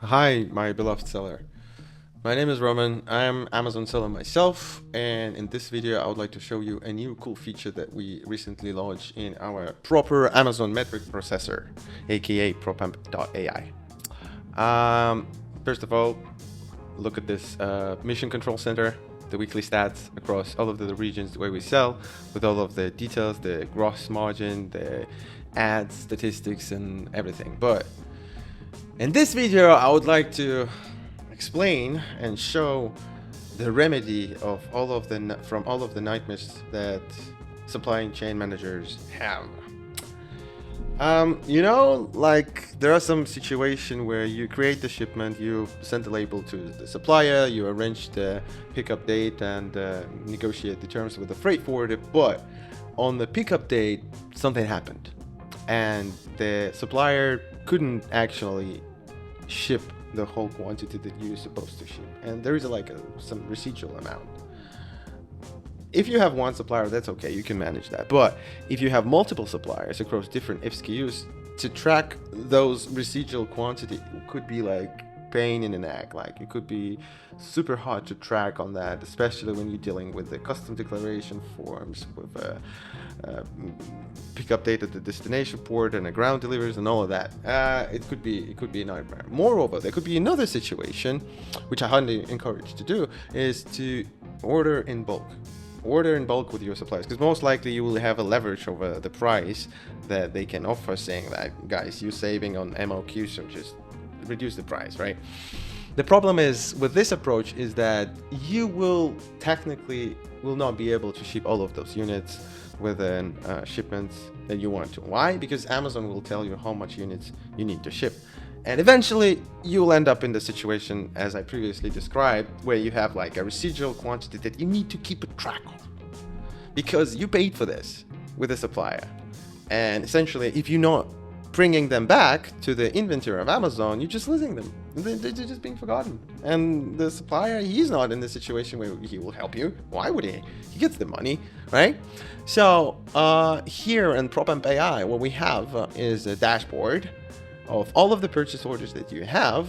Hi, my beloved seller. My name is Roman. I'm Amazon seller myself, and in this video, I would like to show you a new cool feature that we recently launched in our proper Amazon metric processor, aka PropAmp AI. First of all, look at this mission control center, the weekly stats across all of the regions where we sell, with all of the details, the gross margin, the ads, statistics, and everything. But in this video, I would like to explain and show the remedy of from all of the nightmares that supply chain managers have. Like there are some situation where you create the shipment, you send the label to the supplier, you arrange the pickup date and negotiate the terms with the freight forwarder, but on the pickup date, something happened and the supplier couldn't actually ship the whole quantity that you're supposed to ship, and there is some residual amount. If you have one supplier, that's okay, you can manage that. But if you have multiple suppliers across different SKUs, to track those residual quantity could be like pain in the neck. Like it could be super hard to track on that, especially when you're dealing with the custom declaration forms, with pickup date at the destination port and the ground deliveries and all of that. It could be a nightmare. Moreover, there could be another situation, which I highly encourage to do, is to order in bulk. Order in bulk with your suppliers, because most likely you will have a leverage over the price that they can offer, saying that, guys, you're saving on MOQ, so just reduce the price, right? The problem is with this approach is that you will technically will not be able to ship all of those units within shipments that you want to. Why? Because Amazon will tell you how much units you need to ship. And eventually you'll end up in the situation as I previously described, where you have like a residual quantity that you need to keep a track of because you paid for this with a supplier. And essentially, if you're not bringing them back to the inventory of Amazon, you're just losing them. They're just being forgotten. And the supplier, he's not in the situation where he will help you. Why would he? He gets the money, right? So here in PropAmp AI, what we have is a dashboard of all of the purchase orders that you have,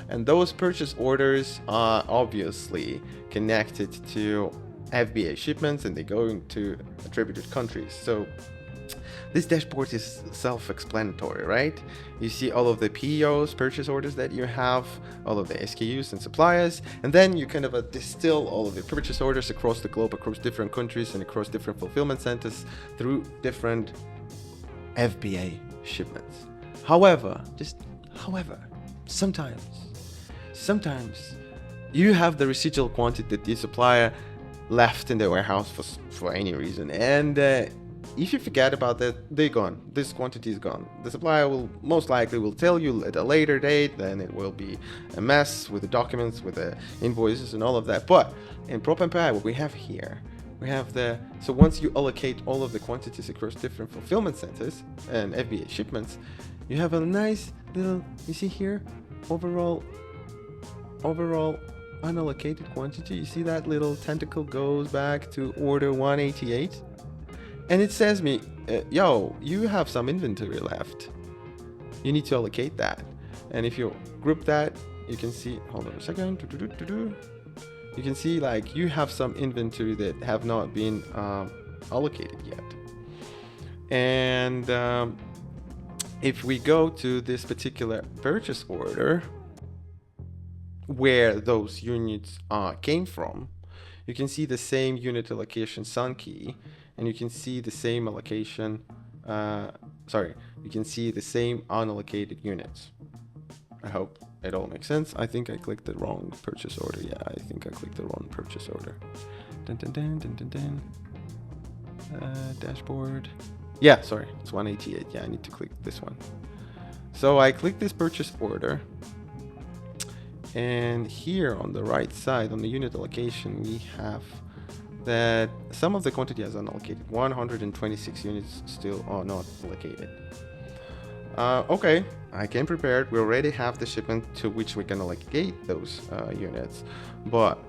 and those purchase orders are obviously connected to FBA shipments, and they go into attributed countries. So this dashboard is self-explanatory, right? You see all of the POs, purchase orders that you have, all of the SKUs and suppliers, and then you kind of distill all of the purchase orders across the globe, across different countries and across different fulfillment centers through different FBA shipments. However, sometimes you have the residual quantity that the supplier left in the warehouse for any reason, and if you forget about that, they're gone. This quantity is gone. The supplier will most likely will tell you at a later date, then it will be a mess with the documents, with the invoices and all of that. But in PropAmp AI, what we have here, we have so once you allocate all of the quantities across different fulfillment centers and FBA shipments, you have a nice little, you see here, overall unallocated quantity. You see that little tentacle goes back to order 188, and it says me, yo, you have some inventory left. You need to allocate that. And if you group that, you can see, hold on a second, you can see like you have some inventory that have not been allocated yet. And if we go to this particular purchase order where those units came from, you can see the same unit allocation Sankey, and you can see the same allocation, you can see the same unallocated units. I hope it all makes sense. I think I clicked the wrong purchase order. Yeah, I think I clicked the wrong purchase order. Dashboard. Yeah, sorry, it's 188. Yeah, I need to click this one. So I click this purchase order, and here on the right side, on the unit allocation, we have that some of the quantity is unallocated. 126 units still are not allocated. Okay, I came prepared. We already have the shipment to which we can allocate those units. But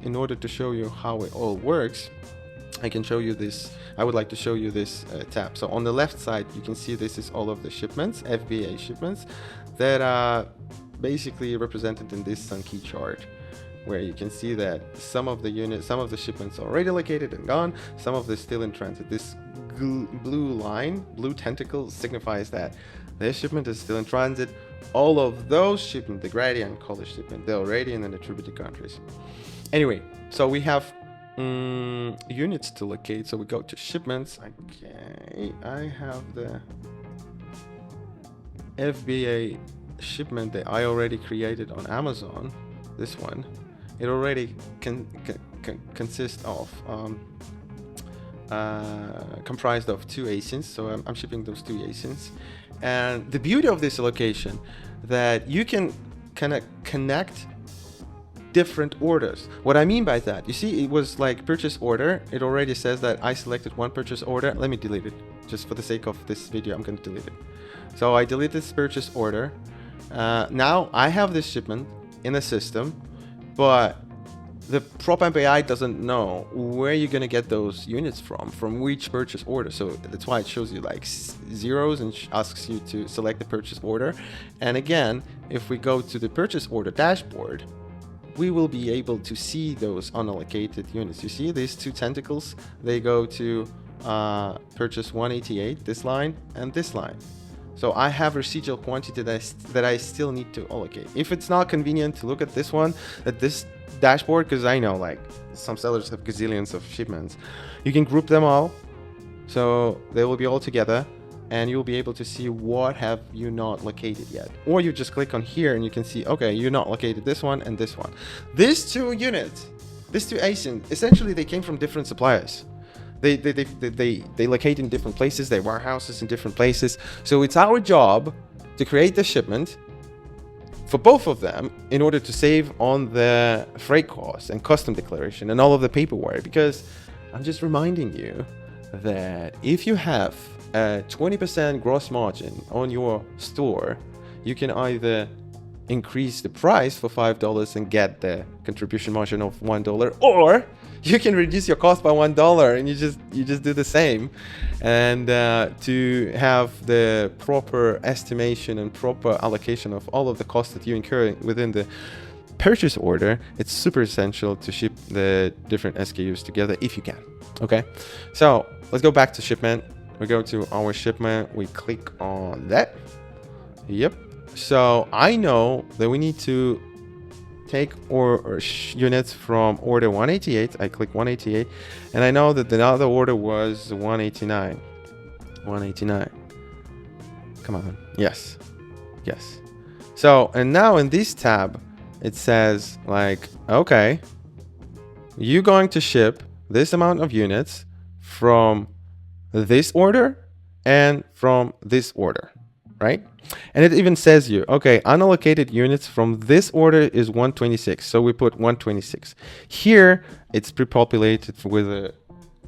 in order to show you how it all works, I can show you this. I would like to show you this tab. So on the left side, you can see this is all of the shipments, FBA shipments, that are basically represented in this Sankey chart, where you can see that some of the units, some of the shipments are already allocated and gone, some of them still in transit. This blue line, blue tentacle, signifies that their shipment is still in transit. All of those shipments, the gradient color shipment, they're already in the attributed countries. Anyway, so we have units to locate. So we go to shipments. Okay, I have the FBA shipment that I already created on Amazon. This one, it already consists of comprised of 2 ASINs. So I'm shipping those 2 ASINs. And the beauty of this allocation, that you can kind of connect different orders. What I mean by that, you see, it was like purchase order. It already says that I selected one purchase order. Let me delete it. Just for the sake of this video, I'm going to delete it. So I delete this purchase order. Now I have this shipment in the system, but the PropAmp AI doesn't know where you're going to get those units from which purchase order. So that's why it shows you like zeros and asks you to select the purchase order. And again, if we go to the purchase order dashboard, we will be able to see those unallocated units. You see these 2 tentacles, they go to purchase 188, this line and this line. So I have residual quantity that I still need to allocate. If it's not convenient to look at this one, at this dashboard, because I know like some sellers have gazillions of shipments, you can group them all, so they will be all together, and you'll be able to see what have you not located yet. Or you just click on here and you can see, okay, you're not located this one and this one. These 2 units, these 2 ASINs, essentially they came from different suppliers. They locate in different places, they warehouses in different places. So it's our job to create the shipment for both of them in order to save on the freight costs and custom declaration and all of the paperwork. Because I'm just reminding you that if you have a 20% gross margin on your store, you can either increase the price for $5 and get the contribution margin of $1, or you can reduce your cost by $1 and you just do the same. And to have the proper estimation and proper allocation of all of the costs that you incur within the purchase order, it's super essential to ship the different SKUs together if you can. Okay, so let's go back to shipment. We go to our shipment, we click on that. Yep. So I know that we need to take units from order 188. I click 188, and I know that the other order was 189. 189. Come on. Yes. Yes. So, and now in this tab, it says like, okay, you're going to ship this amount of units from this order and from this order, right? And it even says you, okay, unallocated units from this order is 126. So we put 126. Here it's pre-populated with a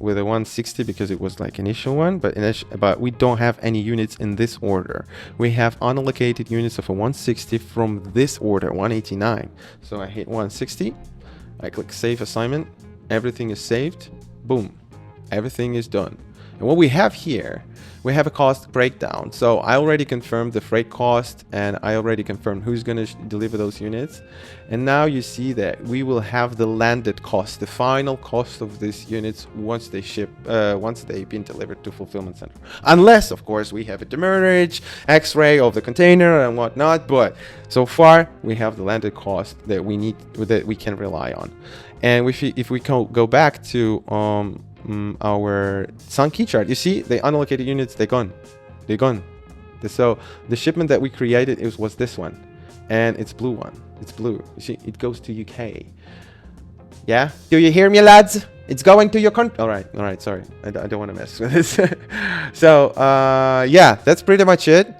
160 because it was like initial one, but we don't have any units in this order. We have unallocated units of a 160 from this order, 189. So I hit 160. I click save assignment. Everything is saved. Boom. Everything is done. And what we have here, we have a cost breakdown. So I already confirmed the freight cost, and I already confirmed who's going to deliver those units. And now you see that we will have the landed cost, the final cost of these units once they ship, once they've been delivered to fulfillment center. Unless, of course, we have a demurrage, X-ray of the container and whatnot. But so far, we have the landed cost that we need, that we can rely on. And if we go back to our Sankey chart, you see the unallocated units, they're gone. So the shipment that we created was this one, and it's blue one. It's blue. You see, it goes to UK. Yeah, do you hear me, lads? It's going to your country. All right. Sorry, I don't want to mess with this. So yeah, that's pretty much it.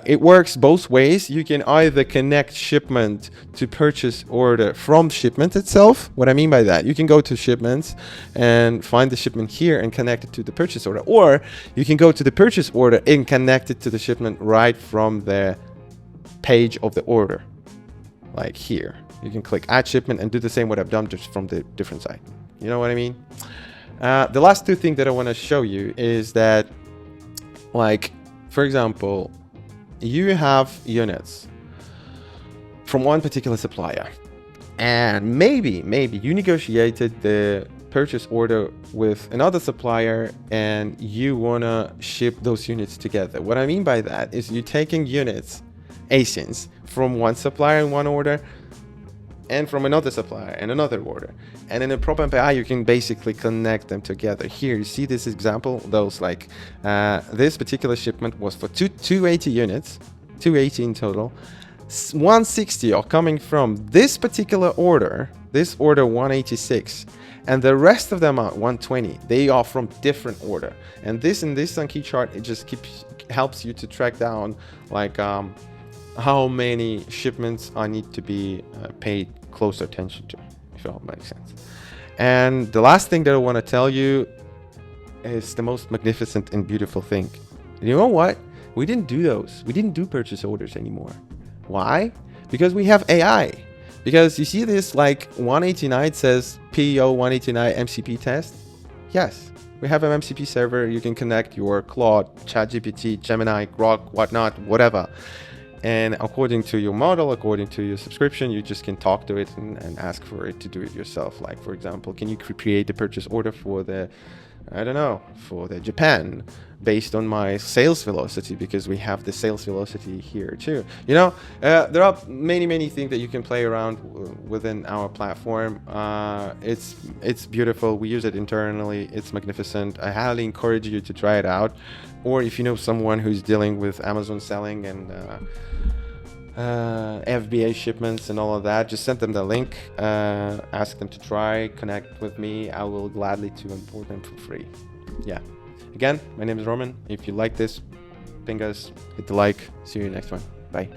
It works both ways. You can either connect shipment to purchase order from shipment itself. What I mean by that, you can go to shipments and find the shipment here and connect it to the purchase order, or you can go to the purchase order and connect it to the shipment right from the page of the order. Like here, you can click add shipment and do the same what I've done, just from the different side. You know what I mean? The last two things that I want to show you is that, like, for example, you have units from one particular supplier, and maybe you negotiated the purchase order with another supplier and you want to ship those units together. What I mean by that is you're taking units, ASINs, from one supplier in one order and from another supplier in another order. And in a PropAmp AI, you can basically connect them together. Here, you see this example, those like, this particular shipment was for 280 units, 280 in total. 160 are coming from this particular order, this order 186, and the rest of them are 120. They are from different order. And this in this Sankey chart, it just helps you to track down like how many shipments I need to be paid close attention to, if it makes sense. And the last thing that I want to tell you is the most magnificent and beautiful thing. You know what? We didn't do those. We didn't do purchase orders anymore. Why? Because we have AI. Because you see this like 189 says PO 189 MCP test. Yes, we have an MCP server. You can connect your Claude, ChatGPT, Gemini, Grok, whatnot, whatever. And according to your model, according to your subscription, you just can talk to it and ask for it to do it yourself. Like, for example, can you create a purchase order for the, I don't know, for the Japan based on my sales velocity, because we have the sales velocity here too. You know, there are many things that you can play around within our platform. It's beautiful. We use it internally. It's magnificent. I highly encourage you to try it out. Or if you know someone who's dealing with Amazon selling and FBA shipments and all of that, just send them the link, ask them to try, connect with me. I will gladly to import them for free. Yeah. Again, my name is Roman. If you like this, ping us, hit the like. See you next one. Bye.